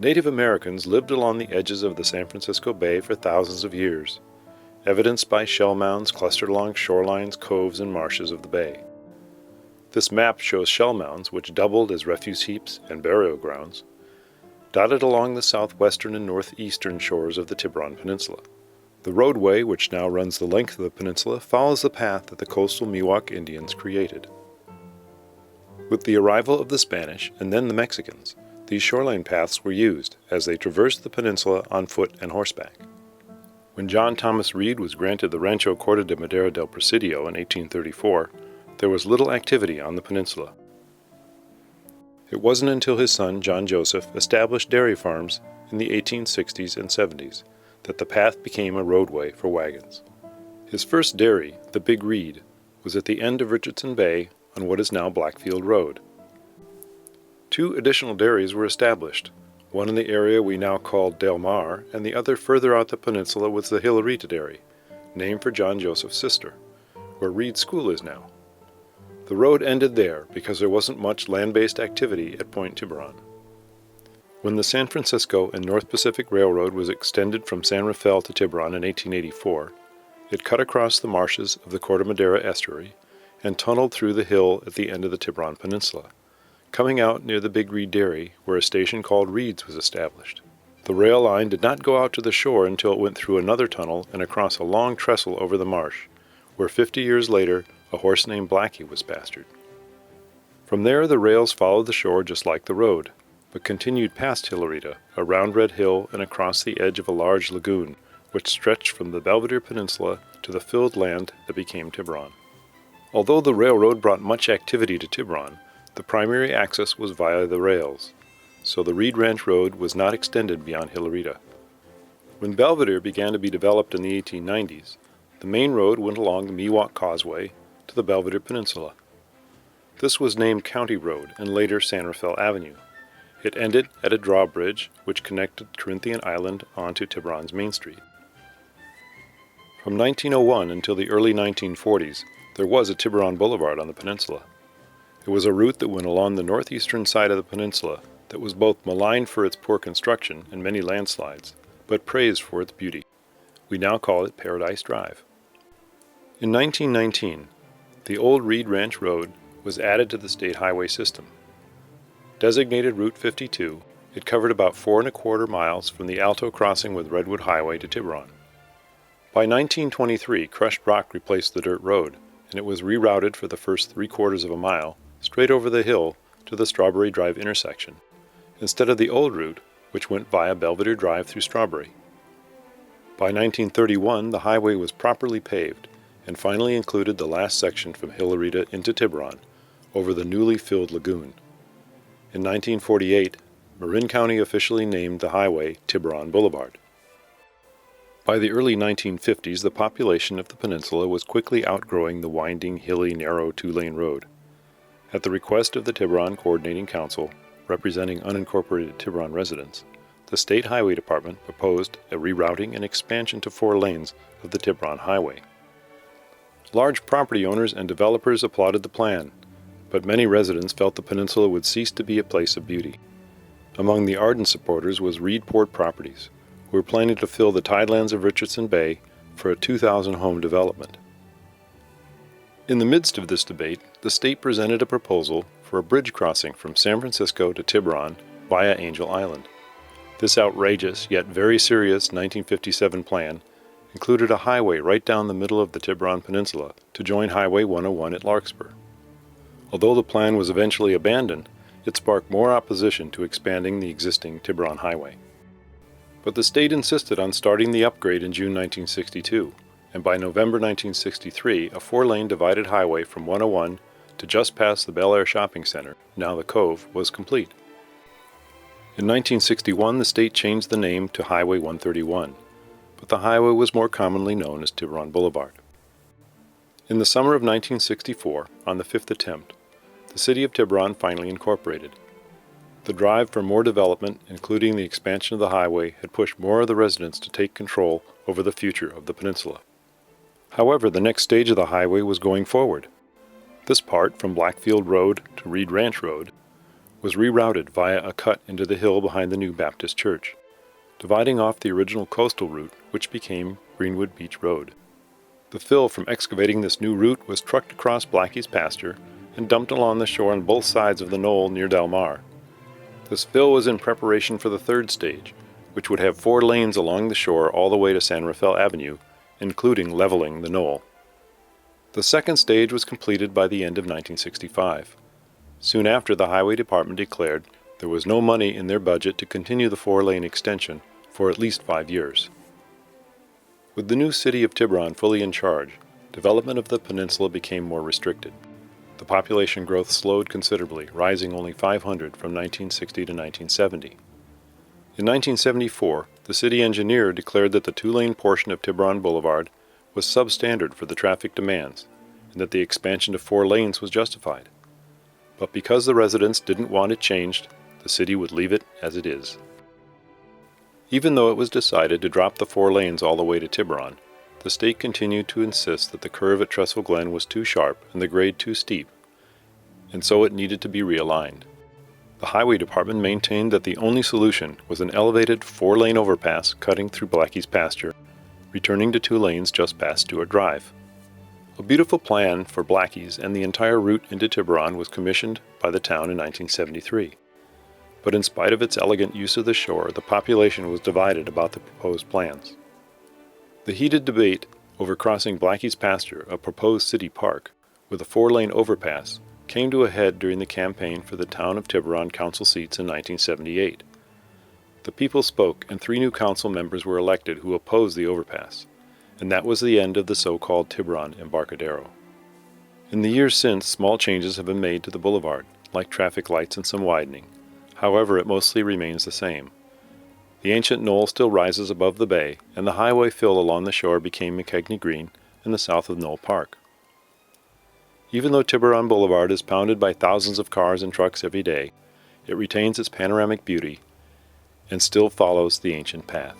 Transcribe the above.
Native Americans lived along the edges of the San Francisco Bay for thousands of years, evidenced by shell mounds clustered along shorelines, coves, and marshes of the bay. This map shows shell mounds, which doubled as refuse heaps and burial grounds, dotted along the southwestern and northeastern shores of the Tiburon Peninsula. The roadway, which now runs the length of the peninsula, follows the path that the coastal Miwok Indians created. With the arrival of the Spanish and then the Mexicans, these shoreline paths were used as they traversed the peninsula on foot and horseback. When John Thomas Reed was granted the Rancho Corte de Madera del Presidio in 1834, there was little activity on the peninsula. It wasn't until his son, John Joseph, established dairy farms in the 1860s and 70s that the path became a roadway for wagons. His first dairy, the Big Reed, was at the end of Richardson Bay on what is now Blackfield Road. 2 additional dairies were established, one in the area we now call Del Mar, and the other further out the peninsula was the Hilarita Dairy, named for John Joseph's sister, where Reed School is now. The road ended there because there wasn't much land-based activity at Point Tiburon. When the San Francisco and North Pacific Railroad was extended from San Rafael to Tiburon in 1884, it cut across the marshes of the Corte Madera estuary and tunneled through the hill at the end of the Tiburon Peninsula, coming out near the Big Reed Dairy, where a station called Reed's was established. The rail line did not go out to the shore until it went through another tunnel and across a long trestle over the marsh, where 50 years later a horse named Blackie was pastured. From there the rails followed the shore just like the road, but continued past Hilarita, around Red Hill and across the edge of a large lagoon, which stretched from the Belvedere Peninsula to the filled land that became Tiburon. Although the railroad brought much activity to Tiburon, the primary access was via the rails, so the Reed Ranch Road was not extended beyond Hilarita. When Belvedere began to be developed in the 1890s, the main road went along the Miwok Causeway to the Belvedere Peninsula. This was named County Road and later San Rafael Avenue. It ended at a drawbridge which connected Corinthian Island onto Tiburon's Main Street. From 1901 until the early 1940s, there was a Tiburon Boulevard on the peninsula. It was a route that went along the northeastern side of the peninsula that was both maligned for its poor construction and many landslides, but praised for its beauty. We now call it Paradise Drive. In 1919, the old Reed Ranch Road was added to the state highway system. Designated Route 52, it covered about 4¼ miles from the Alto crossing with Redwood Highway to Tiburon. By 1923, crushed rock replaced the dirt road, and it was rerouted for the first 3/4 of a mile straight over the hill to the Strawberry Drive intersection, instead of the old route, which went via Belvedere Drive through Strawberry. By 1931, the highway was properly paved, and finally included the last section from Hilarita into Tiburon, over the newly filled lagoon. In 1948, Marin County officially named the highway Tiburon Boulevard. By the early 1950s, the population of the peninsula was quickly outgrowing the winding, hilly, narrow 2-lane road. At the request of the Tiburon Coordinating Council, representing unincorporated Tiburon residents, the State Highway Department proposed a rerouting and expansion to 4 lanes of the Tiburon Highway. Large property owners and developers applauded the plan, but many residents felt the peninsula would cease to be a place of beauty. Among the ardent supporters was Reedport Properties, who were planning to fill the tidelands of Richardson Bay for a 2,000-home development. In the midst of this debate, the state presented a proposal for a bridge crossing from San Francisco to Tiburon via Angel Island. This outrageous yet very serious 1957 plan included a highway right down the middle of the Tiburon Peninsula to join Highway 101 at Larkspur. Although the plan was eventually abandoned, it sparked more opposition to expanding the existing Tiburon Highway. But the state insisted on starting the upgrade in June 1962, and by November 1963, a 4-lane divided highway from 101 to just past the Bel Air Shopping Center, now the Cove, was complete. In 1961, the state changed the name to Highway 131, but the highway was more commonly known as Tiburon Boulevard. In the summer of 1964, on the 5th attempt, the city of Tiburon finally incorporated. The drive for more development, including the expansion of the highway, had pushed more of the residents to take control over the future of the peninsula. However, the next stage of the highway was going forward. This part, from Blackfield Road to Reed Ranch Road, was rerouted via a cut into the hill behind the new Baptist church, dividing off the original coastal route, which became Greenwood Beach Road. The fill from excavating this new route was trucked across Blackie's pasture and dumped along the shore on both sides of the knoll near Del Mar. This fill was in preparation for the third stage, which would have 4 lanes along the shore all the way to San Rafael Avenue, including leveling the knoll. The second stage was completed by the end of 1965. Soon after, the Highway Department declared there was no money in their budget to continue the 4-lane extension for at least 5 years. With the new city of Tiburon fully in charge, development of the peninsula became more restricted. The population growth slowed considerably, rising only 500 from 1960 to 1970. In 1974, the city engineer declared that the 2-lane portion of Tiburon Boulevard was substandard for the traffic demands, and that the expansion to 4 lanes was justified. But because the residents didn't want it changed, the city would leave it as it is. Even though it was decided to drop the 4 lanes all the way to Tiburon, the state continued to insist that the curve at Trestle Glen was too sharp and the grade too steep, and so it needed to be realigned. The Highway Department maintained that the only solution was an elevated 4-lane overpass cutting through Blackie's pasture, returning to 2 lanes just past Stewart Drive. A beautiful plan for Blackie's and the entire route into Tiburon was commissioned by the town in 1973. But in spite of its elegant use of the shore, the population was divided about the proposed plans. The heated debate over crossing Blackie's pasture, a proposed city park, with a 4-lane overpass, came to a head during the campaign for the town of Tiburon council seats in 1978. The people spoke, and 3 new council members were elected who opposed the overpass, and that was the end of the so-called Tiburon Embarcadero. In the years since, small changes have been made to the boulevard, like traffic lights and some widening. However, it mostly remains the same. The ancient knoll still rises above the bay, and the highway fill along the shore became McKegney Green in the south of Knoll Park. Even though Tiburon Boulevard is pounded by thousands of cars and trucks every day, it retains its panoramic beauty and still follows the ancient path.